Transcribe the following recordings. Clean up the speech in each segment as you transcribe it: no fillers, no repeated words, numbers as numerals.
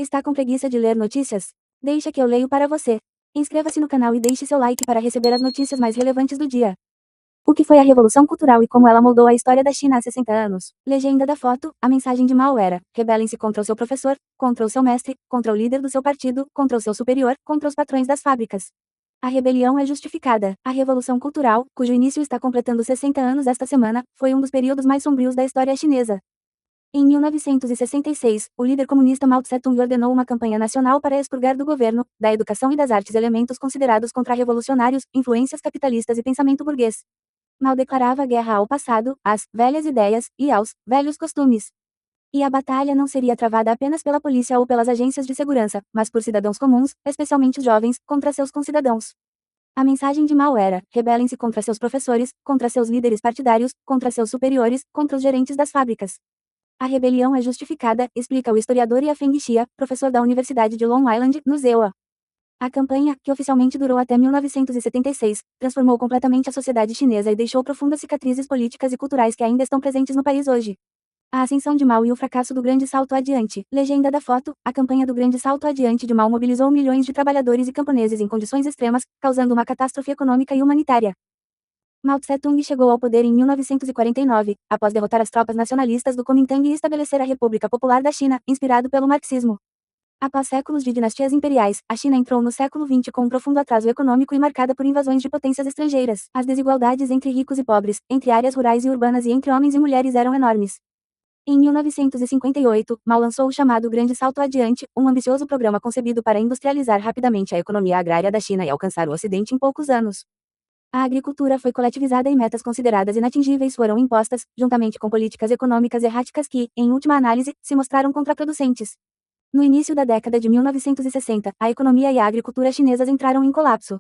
Está com preguiça de ler notícias? Deixa que eu leio para você. Inscreva-se no canal e deixe seu like para receber as notícias mais relevantes do dia. O que foi a Revolução Cultural e como ela moldou a história da China há 60 anos? Legenda da foto, a mensagem de Mao era: rebelem-se contra o seu professor, contra o seu mestre, contra o líder do seu partido, contra o seu superior, contra os patrões das fábricas. A rebelião é justificada. A Revolução Cultural, cujo início está completando 60 anos esta semana, foi um dos períodos mais sombrios da história chinesa. Em 1966, o líder comunista Mao Tse-tung ordenou uma campanha nacional para expurgar do governo, da educação e das artes elementos considerados contra-revolucionários, influências capitalistas e pensamento burguês. Mao declarava guerra ao passado, às velhas ideias e aos velhos costumes. E a batalha não seria travada apenas pela polícia ou pelas agências de segurança, mas por cidadãos comuns, especialmente os jovens, contra seus concidadãos. A mensagem de Mao era: rebelem-se contra seus professores, contra seus líderes partidários, contra seus superiores, contra os gerentes das fábricas. A rebelião é justificada, explica o historiador Yafeng Xia, professor da Universidade de Long Island, no ZEUA. A campanha, que oficialmente durou até 1976, transformou completamente a sociedade chinesa e deixou profundas cicatrizes políticas e culturais que ainda estão presentes no país hoje. A ascensão de Mao e o fracasso do Grande Salto Adiante. Legenda da foto, a campanha do Grande Salto Adiante de Mao mobilizou milhões de trabalhadores e camponeses em condições extremas, causando uma catástrofe econômica e humanitária. Mao Tse-tung chegou ao poder em 1949, após derrotar as tropas nacionalistas do Kuomintang e estabelecer a República Popular da China, inspirado pelo marxismo. Após séculos de dinastias imperiais, a China entrou no século XX com um profundo atraso econômico e marcada por invasões de potências estrangeiras. As desigualdades entre ricos e pobres, entre áreas rurais e urbanas e entre homens e mulheres eram enormes. Em 1958, Mao lançou o chamado Grande Salto Adiante, um ambicioso programa concebido para industrializar rapidamente a economia agrária da China e alcançar o Ocidente em poucos anos. A agricultura foi coletivizada e metas consideradas inatingíveis foram impostas, juntamente com políticas econômicas erráticas que, em última análise, se mostraram contraproducentes. No início da década de 1960, a economia e a agricultura chinesas entraram em colapso.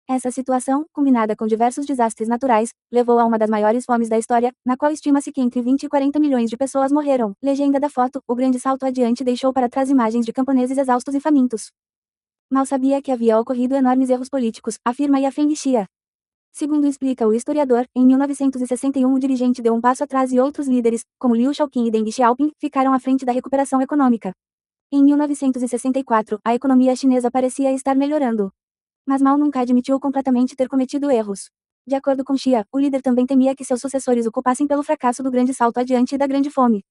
Essa situação, combinada com diversos desastres naturais, levou a uma das maiores fomes da história, na qual estima-se que entre 20 e 40 milhões de pessoas morreram. Legenda da foto, o Grande Salto Adiante deixou para trás imagens de camponeses exaustos e famintos. Mal sabia que havia ocorrido enormes erros políticos, afirma Yafeng Xia. Segundo explica o historiador, em 1961 o dirigente deu um passo atrás e outros líderes, como Liu Shaoqing e Deng Xiaoping, ficaram à frente da recuperação econômica. Em 1964, a economia chinesa parecia estar melhorando. Mas Mao nunca admitiu completamente ter cometido erros. De acordo com Xia, o líder também temia que seus sucessores o culpassem pelo fracasso do Grande Salto Adiante e da Grande Fome.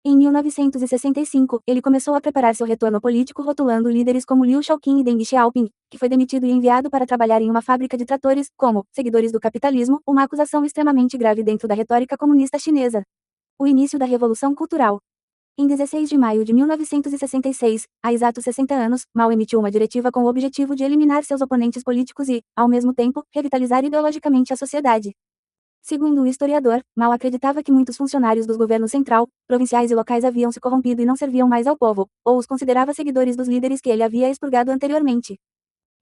Em 1965, ele começou a preparar seu retorno político rotulando líderes como Liu Shaoqing e Deng Xiaoping, que foi demitido e enviado para trabalhar em uma fábrica de tratores, como seguidores do capitalismo, uma acusação extremamente grave dentro da retórica comunista chinesa. O início da Revolução Cultural. Em 16 de maio de 1966, há exatos 60 anos, Mao emitiu uma diretiva com o objetivo de eliminar seus oponentes políticos e, ao mesmo tempo, revitalizar ideologicamente a sociedade. Segundo o historiador, Mao acreditava que muitos funcionários dos governos central, provinciais e locais haviam se corrompido e não serviam mais ao povo, ou os considerava seguidores dos líderes que ele havia expurgado anteriormente.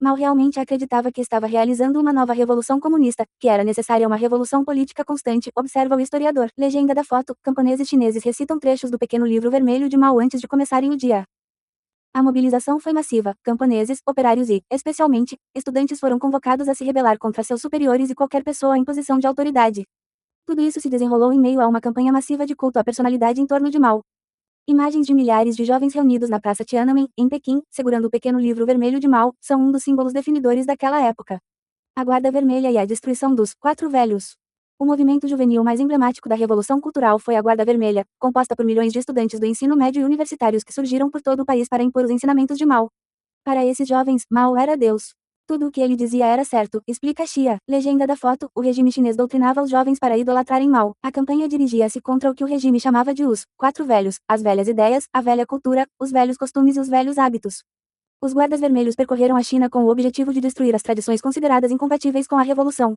Mao realmente acreditava que estava realizando uma nova revolução comunista, que era necessária uma revolução política constante, observa o historiador. Legenda da foto, camponeses chineses recitam trechos do pequeno livro vermelho de Mao antes de começarem o dia. A mobilização foi massiva, camponeses, operários e, especialmente, estudantes foram convocados a se rebelar contra seus superiores e qualquer pessoa em posição de autoridade. Tudo isso se desenrolou em meio a uma campanha massiva de culto à personalidade em torno de Mao. Imagens de milhares de jovens reunidos na Praça Tiananmen, em Pequim, segurando o pequeno livro vermelho de Mao, são um dos símbolos definidores daquela época. A Guarda Vermelha e a destruição dos Quatro Velhos. O movimento juvenil mais emblemático da Revolução Cultural foi a Guarda Vermelha, composta por milhões de estudantes do ensino médio e universitários que surgiram por todo o país para impor os ensinamentos de Mao. Para esses jovens, Mao era Deus. Tudo o que ele dizia era certo, explica Xia. Legenda da foto, o regime chinês doutrinava os jovens para idolatrarem Mao. A campanha dirigia-se contra o que o regime chamava de os Quatro Velhos, as velhas ideias, a velha cultura, os velhos costumes e os velhos hábitos. Os guardas vermelhos percorreram a China com o objetivo de destruir as tradições consideradas incompatíveis com a revolução.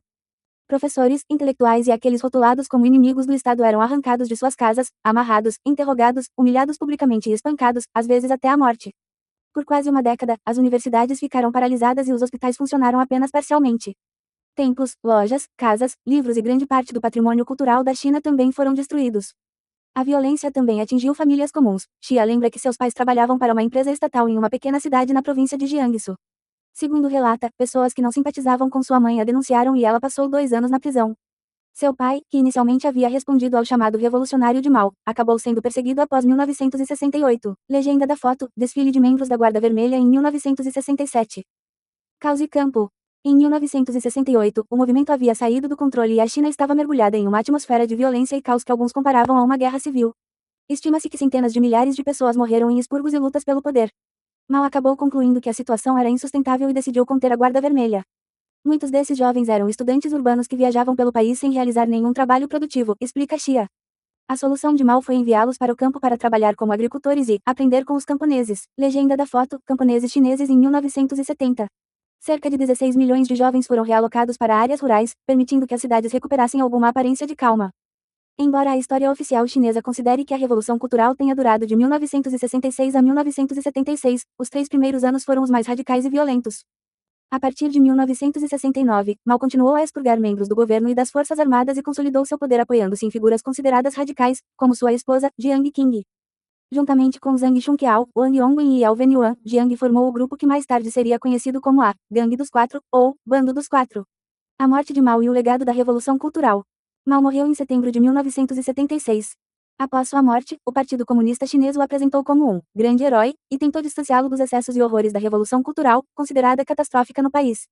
Professores, intelectuais e aqueles rotulados como inimigos do Estado eram arrancados de suas casas, amarrados, interrogados, humilhados publicamente e espancados, às vezes até a morte. Por quase uma década, as universidades ficaram paralisadas e os hospitais funcionaram apenas parcialmente. Templos, lojas, casas, livros e grande parte do patrimônio cultural da China também foram destruídos. A violência também atingiu famílias comuns. Xia lembra que seus pais trabalhavam para uma empresa estatal em uma pequena cidade na província de Jiangsu. Segundo relata, pessoas que não simpatizavam com sua mãe a denunciaram e ela passou 2 anos na prisão. Seu pai, que inicialmente havia respondido ao chamado revolucionário de Mao, acabou sendo perseguido após 1968. Legenda da foto: desfile de membros da Guarda Vermelha em 1967. Caos e campo. Em 1968, o movimento havia saído do controle e a China estava mergulhada em uma atmosfera de violência e caos que alguns comparavam a uma guerra civil. Estima-se que centenas de milhares de pessoas morreram em expurgos e lutas pelo poder. Mao acabou concluindo que a situação era insustentável e decidiu conter a Guarda Vermelha. Muitos desses jovens eram estudantes urbanos que viajavam pelo país sem realizar nenhum trabalho produtivo, explica Xia. A solução de Mao foi enviá-los para o campo para trabalhar como agricultores e aprender com os camponeses. Legenda da foto: camponeses chineses em 1970. Cerca de 16 milhões de jovens foram realocados para áreas rurais, permitindo que as cidades recuperassem alguma aparência de calma. Embora a história oficial chinesa considere que a Revolução Cultural tenha durado de 1966 a 1976, os 3 primeiros anos foram os mais radicais e violentos. A partir de 1969, Mao continuou a expurgar membros do governo e das Forças Armadas e consolidou seu poder apoiando-se em figuras consideradas radicais, como sua esposa, Jiang Qing. Juntamente com Zhang Chunqiao, Wang Yongwen e Yao Wenyuan, Jiang formou o grupo que mais tarde seria conhecido como a Gangue dos Quatro, ou Bando dos Quatro. A morte de Mao e o legado da Revolução Cultural. Mao morreu em setembro de 1976. Após sua morte, o Partido Comunista Chinês o apresentou como um grande herói e tentou distanciá-lo dos excessos e horrores da Revolução Cultural, considerada catastrófica no país.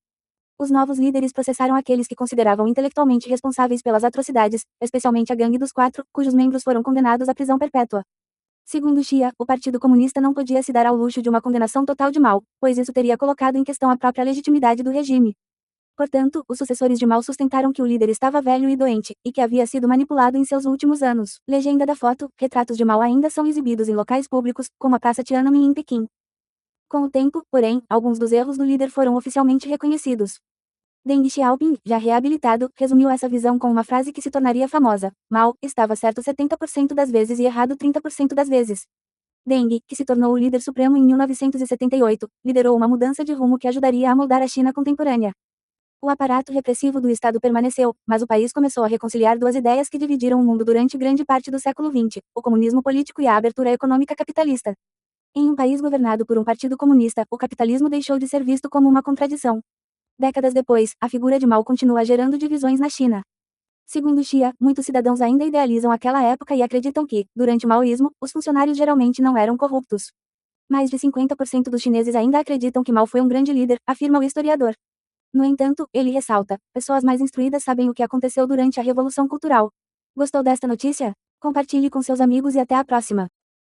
Os novos líderes processaram aqueles que consideravam intelectualmente responsáveis pelas atrocidades, especialmente a Gangue dos Quatro, cujos membros foram condenados à prisão perpétua. Segundo Xia, o Partido Comunista não podia se dar ao luxo de uma condenação total de Mao, pois isso teria colocado em questão a própria legitimidade do regime. Portanto, os sucessores de Mao sustentaram que o líder estava velho e doente, e que havia sido manipulado em seus últimos anos. Legenda da foto: retratos de Mao ainda são exibidos em locais públicos, como a Praça Tiananmen em Pequim. Com o tempo, porém, alguns dos erros do líder foram oficialmente reconhecidos. Deng Xiaoping, já reabilitado, resumiu essa visão com uma frase que se tornaria famosa: Mao estava certo 70% das vezes e errado 30% das vezes. Deng, que se tornou o líder supremo em 1978, liderou uma mudança de rumo que ajudaria a moldar a China contemporânea. O aparato repressivo do Estado permaneceu, mas o país começou a reconciliar duas ideias que dividiram o mundo durante grande parte do século XX, o comunismo político e a abertura econômica capitalista. Em um país governado por um partido comunista, o capitalismo deixou de ser visto como uma contradição. Décadas depois, a figura de Mao continua gerando divisões na China. Segundo Xia, muitos cidadãos ainda idealizam aquela época e acreditam que, durante o maoísmo, os funcionários geralmente não eram corruptos. Mais de 50% dos chineses ainda acreditam que Mao foi um grande líder, afirma o historiador. No entanto, ele ressalta: pessoas mais instruídas sabem o que aconteceu durante a Revolução Cultural. Gostou desta notícia? Compartilhe com seus amigos e até a próxima.